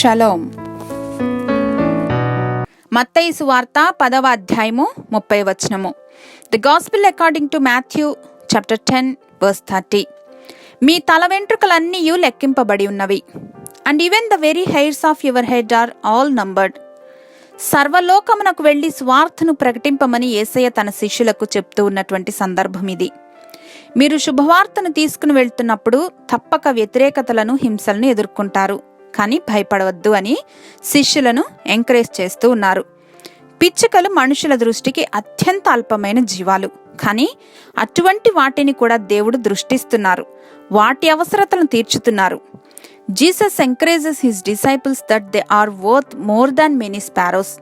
Shalom. మత్తయి సువార్త 10వ అధ్యాయము 30వ వచనము. The gospel according to Matthew chapter 10 verse 30. మీ తల వెంట్రుకలన్నీయు లెక్కింపబడి ఉన్నవి. And even the very hairs of your head are all numbered. సర్వలోకమునకు వెళ్లి స్వార్థను ప్రకటింపమని యేసయ్య తన శిష్యులకు చెప్తూ ఉన్నటువంటి సందర్భం ఇది. మీరు శుభవార్తను తీసుకుని వెళ్తున్నప్పుడు తప్పక వ్యతిరేకతలను, హింసలను ఎదుర్కొంటారు, కానీ భయపడవద్దు అని శిష్యులను ఎంకరేజ్ చేస్తూ ఉన్నారు. పిచ్చుకలు మనుషుల దృష్టికి అత్యంత అల్పమైన జీవాలు, కానీ అటువంటి వాటిని కూడా దేవుడు దృష్టిస్తున్నారు, వాటి అవసరతలను తీర్చుతున్నారు. Jesus encourages his disciples that they are worth more than many sparrows.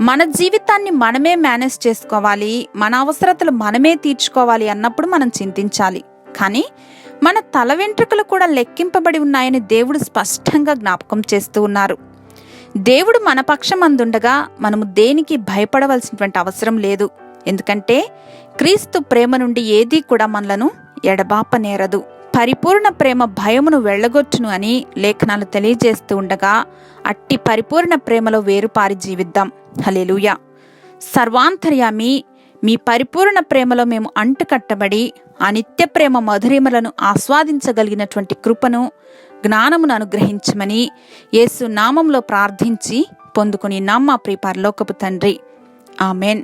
మన జీవితాన్ని మనమే మేనేజ్ చేసుకోవాలి, మన అవసరతలు మనమే తీర్చుకోవాలి అన్నప్పుడు మనం చింతించాలి. కానీ మన తల వెంట్రుకలు కూడా లెక్కింపబడి ఉన్నాయని దేవుడు స్పష్టంగా జ్ఞాపకం చేస్తూ ఉన్నారు. దేవుడు మన పక్షమందుండగా మనము దేనికి భయపడవలసినటువంటి అవసరం లేదు. ఎందుకంటే క్రీస్తు ప్రేమ నుండి ఏదీ కూడా మనలను ఎడబాపనేరదు. పరిపూర్ణ ప్రేమ భయమును వెళ్ళగొట్టును అని లేఖనాలు తెలియజేస్తూ ఉండగా అట్టి పరిపూర్ణ ప్రేమలో వేరుపారి జీవిద్దాం. హల్లెలూయా. సర్వాంతర్యామి, మీ పరిపూర్ణ ప్రేమలో మేము అంటుకట్టబడి ఆ నిత్య ప్రేమ మధురిమలను ఆస్వాదించగలిగినటువంటి కృపను, జ్ఞానమును అనుగ్రహించమని యేసు నామంలో ప్రార్థించి పొందుకుని మా ప్రియ పరలోకపు తండ్రి. ఆమెన్.